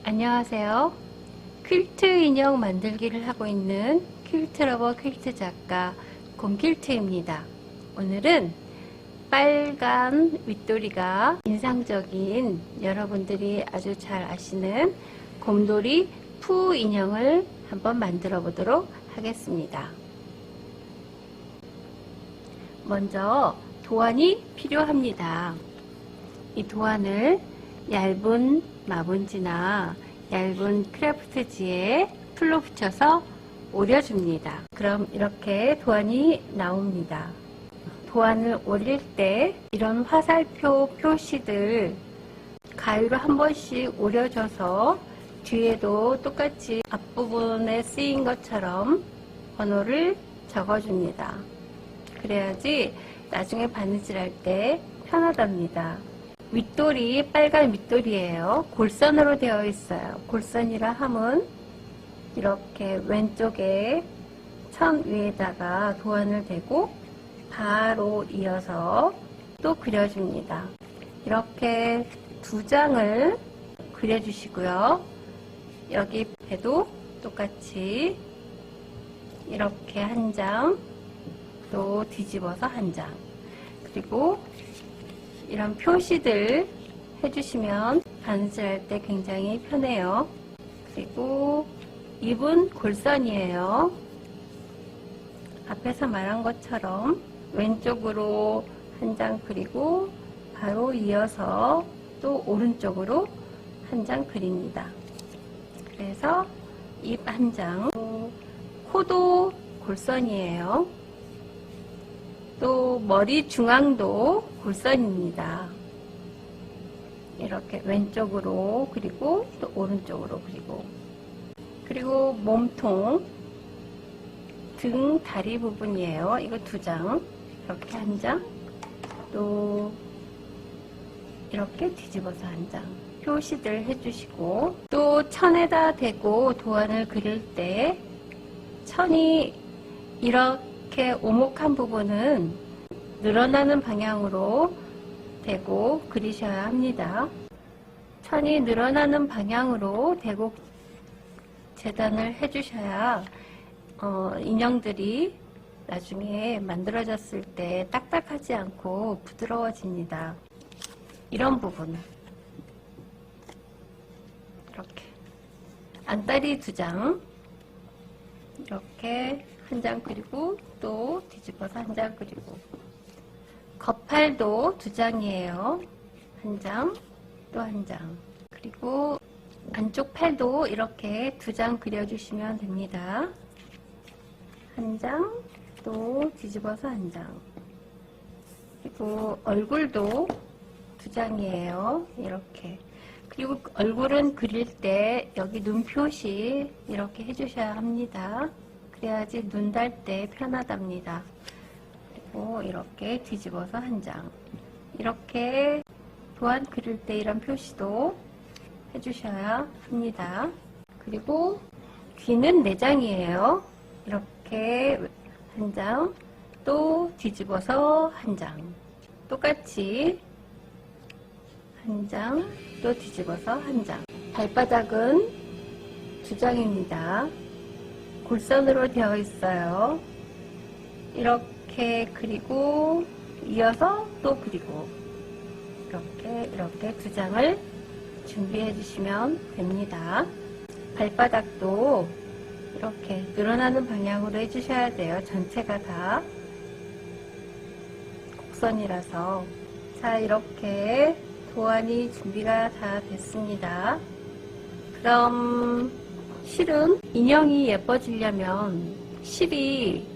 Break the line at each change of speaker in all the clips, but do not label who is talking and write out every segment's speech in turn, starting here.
안녕하세요. 퀼트 인형 만들기를 하고 있는 퀼트러버 퀼트 작가 곰퀼트입니다. 오늘은 빨간 윗도리가 인상적인 여러분들이 아주 잘 아시는 곰돌이 푸 인형을 한번 만들어 보도록 하겠습니다. 먼저 도안이 필요합니다. 이 도안을 얇은 마분지나 얇은 크래프트지에 풀로 붙여서 오려줍니다. 그럼 이렇게 도안이 나옵니다. 도안을 올릴 때 이런 화살표 표시들 가위로 한 번씩 오려줘서 뒤에도 똑같이 앞부분에 쓰인 것처럼 번호를 적어줍니다. 그래야지 나중에 바느질할 때 편하답니다. 윗돌이 빨간 윗돌이에요. 골선으로 되어 있어요. 골선이라 함은 이렇게 왼쪽에 천 위에다가 도안을 대고 바로 이어서 또 그려줍니다. 이렇게 두 장을 그려주시고요. 여기 배도 똑같이 이렇게 한 장, 또 뒤집어서 한 장, 그리고 이런 표시들 해주시면 바느질할 때 굉장히 편해요. 그리고 입은 골선이에요. 앞에서 말한 것처럼 왼쪽으로 한 장 그리고 바로 이어서 또 오른쪽으로 한 장 그립니다. 그래서 입 한 장, 코도 골선이에요. 또 머리 중앙도 골선입니다. 이렇게 왼쪽으로 그리고 또 오른쪽으로 그리고 몸통, 등, 다리 부분이에요. 이거 두 장, 이렇게 한 장, 또 이렇게 뒤집어서 한 장 표시들 해주시고, 또 천에다 대고 도안을 그릴 때 천이 이렇게 오목한 부분은 늘어나는 방향으로 대고 그리셔야 합니다. 천이 늘어나는 방향으로 대고 재단을 해주셔야 인형들이 나중에 만들어졌을 때 딱딱하지 않고 부드러워집니다. 이런 부분 이렇게 안다리 두 장 이렇게 한 장 그리고 또 뒤집어서 한 장 그리고, 겉팔도 두 장이에요. 한 장, 또 한 장, 그리고 안쪽 팔도 이렇게 두 장 그려주시면 됩니다. 한 장, 또 뒤집어서 한 장, 그리고 얼굴도 두 장이에요. 이렇게. 그리고 얼굴은 그릴 때 여기 눈 표시 이렇게 해주셔야 합니다. 그래야지 눈 달 때 편하답니다. 그리고 이렇게 뒤집어서 한 장, 이렇게 도안 그릴 때 이런 표시도 해주셔야 합니다. 그리고 귀는 4장이에요. 이렇게 한 장, 또 뒤집어서 한 장, 똑같이 한 장, 또 뒤집어서 한 장. 발바닥은 두 장입니다. 골선으로 되어 있어요. 이렇게 그리고 이어서 또 그리고 이렇게 두 장을 준비해 주시면 됩니다. 발바닥도 이렇게 늘어나는 방향으로 해주셔야 돼요. 전체가 다 곡선이라서. 자, 이렇게 도안이 준비가 다 됐습니다. 그럼 실은 인형이 예뻐지려면 실이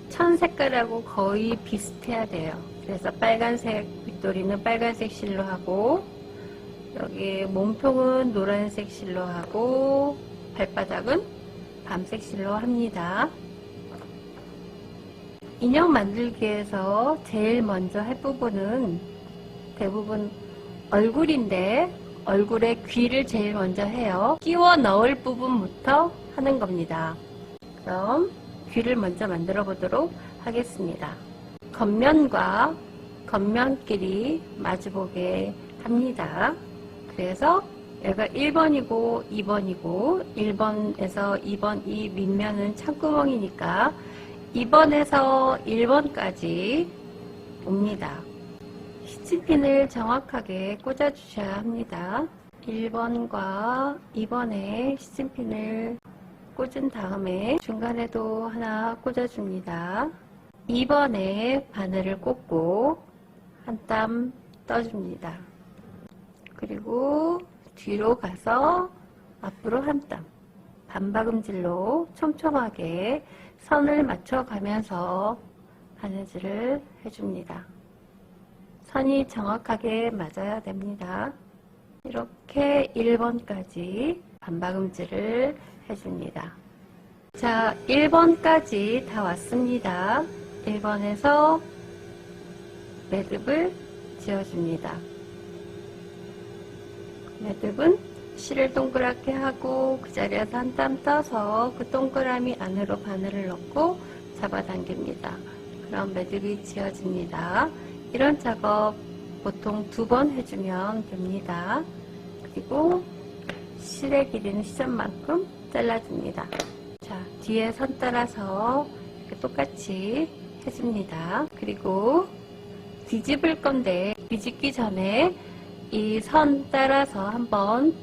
천 색깔하고 거의 비슷해야 돼요. 그래서 빨간색 윗도리는 빨간색 실로 하고, 여기 몸통은 노란색 실로 하고, 발바닥은 밤색 실로 합니다. 인형 만들기에서 제일 먼저 할 부분은 대부분 얼굴인데, 얼굴에 귀를 제일 먼저 해요. 끼워 넣을 부분부터 하는 겁니다. 그럼 귀를 먼저 만들어 보도록 하겠습니다. 겉면과 겉면끼리 마주보게 합니다. 그래서 얘가 1번이고 2번이고 1번에서 2번 이 밑면은 창구멍이니까 2번에서 1번까지 옵니다. 시침핀을 정확하게 꽂아 주셔야 합니다. 1번과 2번에 시침핀을 꽂은 다음에 중간에도 하나 꽂아 줍니다. 2번에 바늘을 꽂고 한 땀 떠줍니다. 그리고 뒤로 가서 앞으로 한 땀, 반박음질로 촘촘하게 선을 맞춰가면서 바느질을 해줍니다. 선이 정확하게 맞아야 됩니다. 이렇게 1번까지 반박음질을 해줍니다. 자, 1번까지 다 왔습니다. 1번에서 매듭을 지어줍니다. 매듭은 실을 동그랗게 하고 그 자리에서 한 땀 떠서 그 동그라미 안으로 바늘을 넣고 잡아당깁니다. 그럼 매듭이 지어집니다. 이런 작업 보통 2번 해주면 됩니다. 그리고 실의 길이는 시접만큼 잘라줍니다. 자, 뒤에 선 따라서 이렇게 똑같이 해줍니다. 그리고 뒤집을 건데 뒤집기 전에 이 선 따라서 한번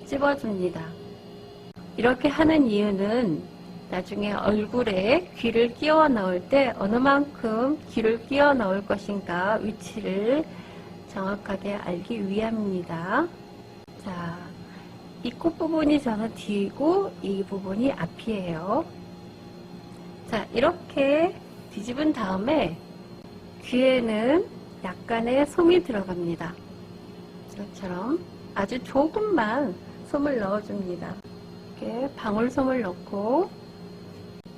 찝어줍니다. 이렇게 하는 이유는 나중에 얼굴에 귀를 끼워 넣을 때 어느 만큼 귀를 끼워 넣을 것인가 위치를 정확하게 알기 위함입니다. 자, 이 코 부분이 저는 뒤이고 이 부분이 앞이에요. 자, 이렇게 뒤집은 다음에 귀에는 약간의 솜이 들어갑니다. 이것처럼 아주 조금만 솜을 넣어줍니다. 이렇게 방울솜을 넣고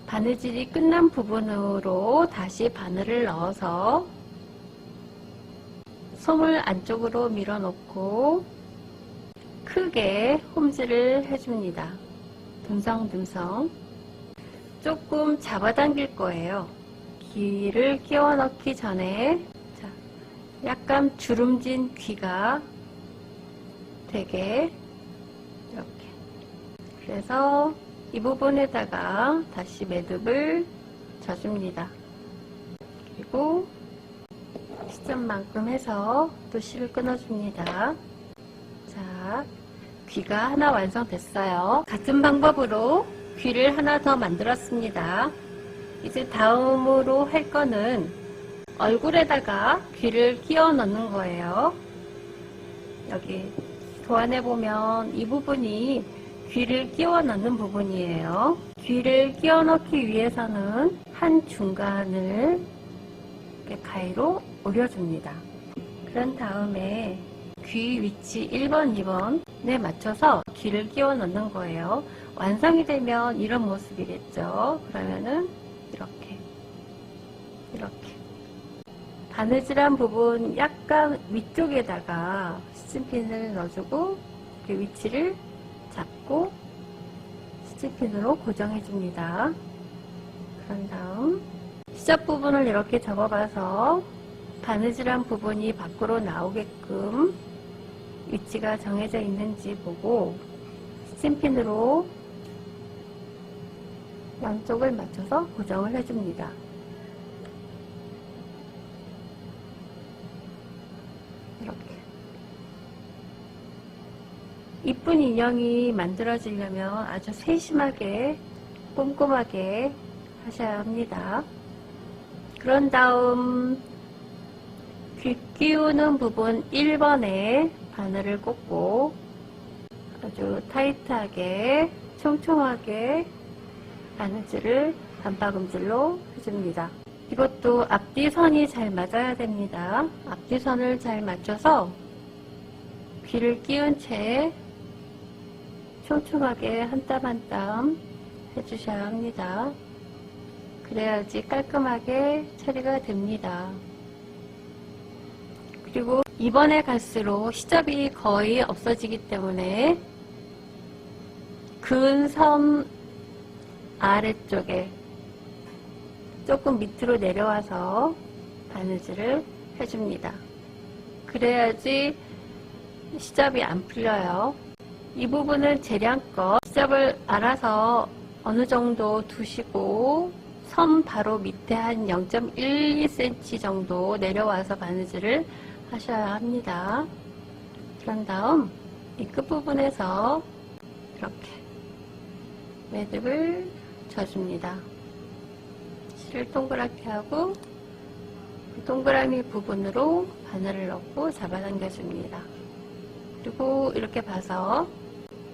바느질이 끝난 부분으로 다시 바늘을 넣어서 솜을 안쪽으로 밀어넣고 크게 홈질을 해줍니다. 듬성듬성. 조금 잡아당길 거예요. 귀를 끼워 넣기 전에 자, 약간 주름진 귀가 되게 이렇게. 그래서 이 부분에다가 다시 매듭을 져줍니다. 그리고 시점만큼 해서 또 실을 끊어줍니다. 자, 귀가 하나 완성됐어요. 같은 방법으로 귀를 하나 더 만들었습니다. 이제 다음으로 할 거는 얼굴에다가 귀를 끼워 넣는 거예요. 여기 도안에 보면 이 부분이 귀를 끼워 넣는 부분이에요. 귀를 끼워 넣기 위해서는 한 중간을 이렇게 가위로 오려줍니다. 그런 다음에 귀 위치 1번, 2번에 맞춰서 귀를 끼워 넣는 거예요. 완성이 되면 이런 모습이겠죠. 그러면은 이렇게 바느질한 부분 약간 위쪽에다가 시침핀을 넣어주고 그 위치를 잡고 시침핀으로 고정해 줍니다. 그런 다음 시접 부분을 이렇게 접어봐서 바느질한 부분이 밖으로 나오게끔 위치가 정해져 있는지 보고 시침핀으로 양쪽을 맞춰서 고정을 해줍니다. 이렇게 이쁜 인형이 만들어지려면 아주 세심하게 꼼꼼하게 하셔야 합니다. 그런 다음 귀 끼우는 부분 1번에 바늘을 꽂고 아주 타이트하게 촘촘하게 바느질을 반박음질로 해줍니다. 이것도 앞뒤 선이 잘 맞아야 됩니다. 앞뒤 선을 잘 맞춰서 귀를 끼운 채 촘촘하게 한 땀 한 땀 해주셔야 합니다. 그래야지 깔끔하게 처리가 됩니다. 그리고 이번에 갈수록 시접이 거의 없어지기 때문에 근선 아래쪽에 조금 밑으로 내려와서 바느질을 해줍니다. 그래야지 시접이 안 풀려요. 이 부분은 재량껏 시접을 알아서 어느 정도 두시고 선 바로 밑에 한 0.12cm 정도 내려와서 바느질을 하셔야 합니다. 그런 다음 이 끝부분에서 이렇게 매듭을 져줍니다. 실을 동그랗게 하고 그 동그라미 부분으로 바늘을 넣고 잡아당겨줍니다. 그리고 이렇게 봐서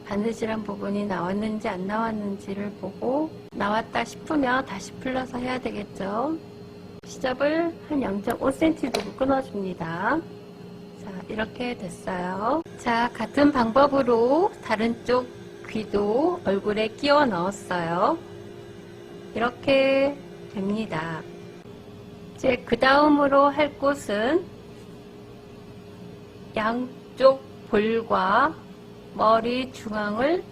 바느질한 부분이 나왔는지 안 나왔는지를 보고 나왔다 싶으면 다시 풀러서 해야 되겠죠. 시접을 한 0.5cm 두고 끊어줍니다. 자, 이렇게 됐어요. 자, 같은 방법으로 다른 쪽 귀도 얼굴에 끼워 넣었어요. 이렇게 됩니다. 이제 그 다음으로 할 곳은 양쪽 볼과 머리 중앙을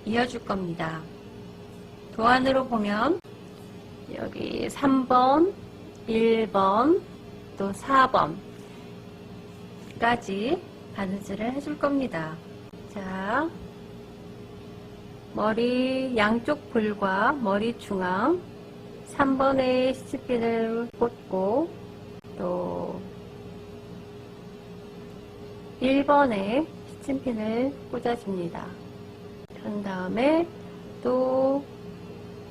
이어줄 겁니다. 도안으로 보면 여기 3번, 1번, 또 4번까지 바느질을 해줄 겁니다. 자, 머리 양쪽 볼과 머리 중앙 3번에 시치핀을 꽂고 또 1번에 시침핀을 꽂아줍니다. 그런 다음에 또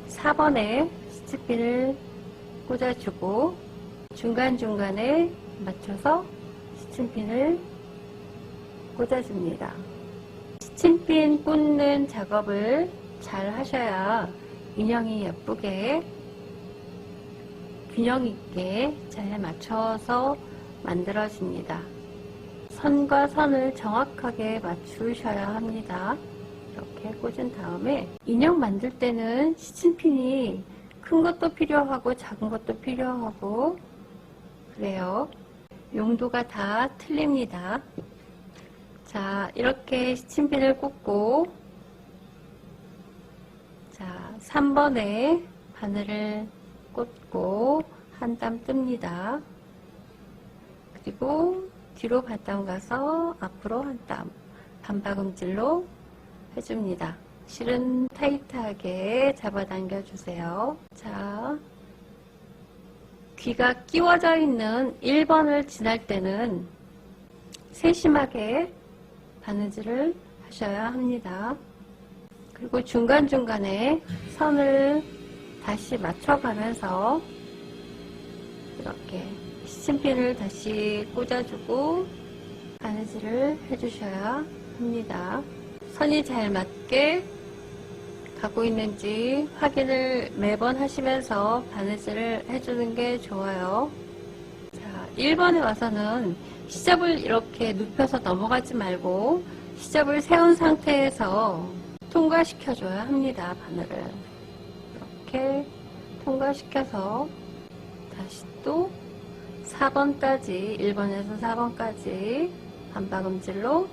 4번에 시침핀을 꽂아주고 중간중간에 맞춰서 시침핀을 꽂아줍니다. 시침핀 꽂는 작업을 잘 하셔야 인형이 예쁘게 균형 있게 잘 맞춰서 만들어집니다. 선과 선을 정확하게 맞추셔야 합니다. 이렇게 꽂은 다음에 인형 만들 때는 시침핀이 큰 것도 필요하고 작은 것도 필요하고 그래요. 용도가 다 틀립니다. 자, 이렇게 시침핀을 꽂고 자, 3번에 바늘을 꽂고 한 땀 뜹니다. 그리고 뒤로 반땀 가서 앞으로 한 땀 반박음질로 해줍니다. 실은 타이트하게 잡아당겨 주세요. 자, 귀가 끼워져 있는 1번을 지날 때는 세심하게 바느질을 하셔야 합니다. 그리고 중간중간에 선을 다시 맞춰가면서 이렇게 시침핀을 다시 꽂아주고 바느질을 해주셔야 합니다. 선이 잘 맞게 가고 있는지 확인을 매번 하시면서 바느질을 해주는 게 좋아요. 자, 1번에 와서는 시접을 이렇게 눕혀서 넘어가지 말고 시접을 세운 상태에서 통과시켜줘야 합니다. 바늘을 이렇게 통과시켜서 다시 또 4번까지 1번에서 4번까지 반박음질로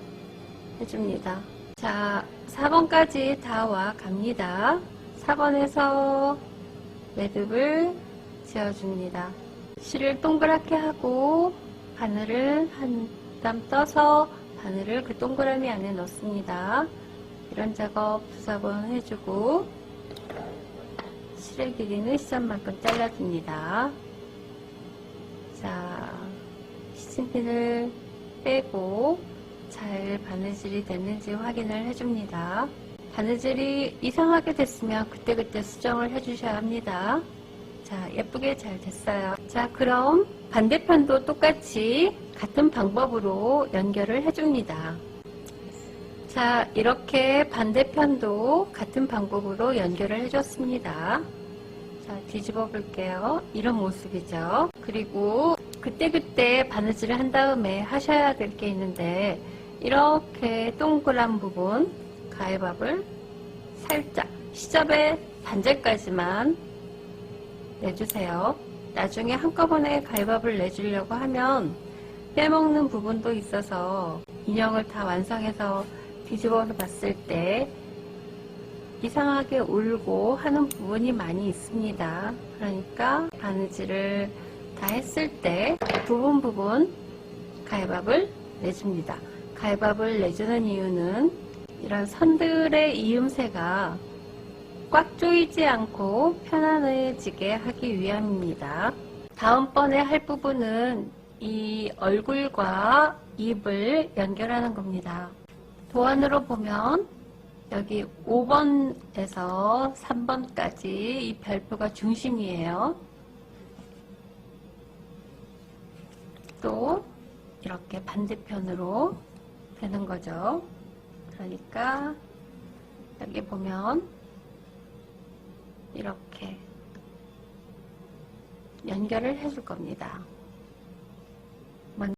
해줍니다. 자, 4번까지 다 와 갑니다. 4번에서 매듭을 지어줍니다. 실을 동그랗게 하고 바늘을 한 땀 떠서 바늘을 그 동그라미 안에 넣습니다. 이런 작업 2-4번 해주고 실의 길이는 시접만큼 잘라줍니다. 자, 시침핀을 빼고 잘 바느질이 됐는지 확인을 해줍니다. 바느질이 이상하게 됐으면 그때그때 수정을 해주셔야 합니다. 자, 예쁘게 잘 됐어요. 자, 그럼 반대편도 똑같이 같은 방법으로 연결을 해줍니다. 자, 이렇게 반대편도 같은 방법으로 연결을 해줬습니다. 자, 뒤집어 볼게요. 이런 모습이죠. 그리고 그때그때 바느질을 한 다음에 하셔야 될 게 있는데 이렇게 동그란 부분 가위밥을 살짝 시접의 반절까지만 내주세요. 나중에 한꺼번에 가위밥을 내주려고 하면 빼먹는 부분도 있어서 인형을 다 완성해서 뒤집어서 봤을 때 이상하게 울고 하는 부분이 많이 있습니다. 그러니까 바느질을 다 했을 때 부분 가위밥을 내줍니다. 가위바위보를 내주는 이유는 이런 선들의 이음새가 꽉 조이지 않고 편안해지게 하기 위함입니다. 다음번에 할 부분은 이 얼굴과 입을 연결하는 겁니다. 도안으로 보면 여기 5번에서 3번까지 이 별표가 중심이에요. 또 이렇게 반대편으로 되는 거죠. 그러니까 여기 보면 이렇게 연결을 해줄 겁니다.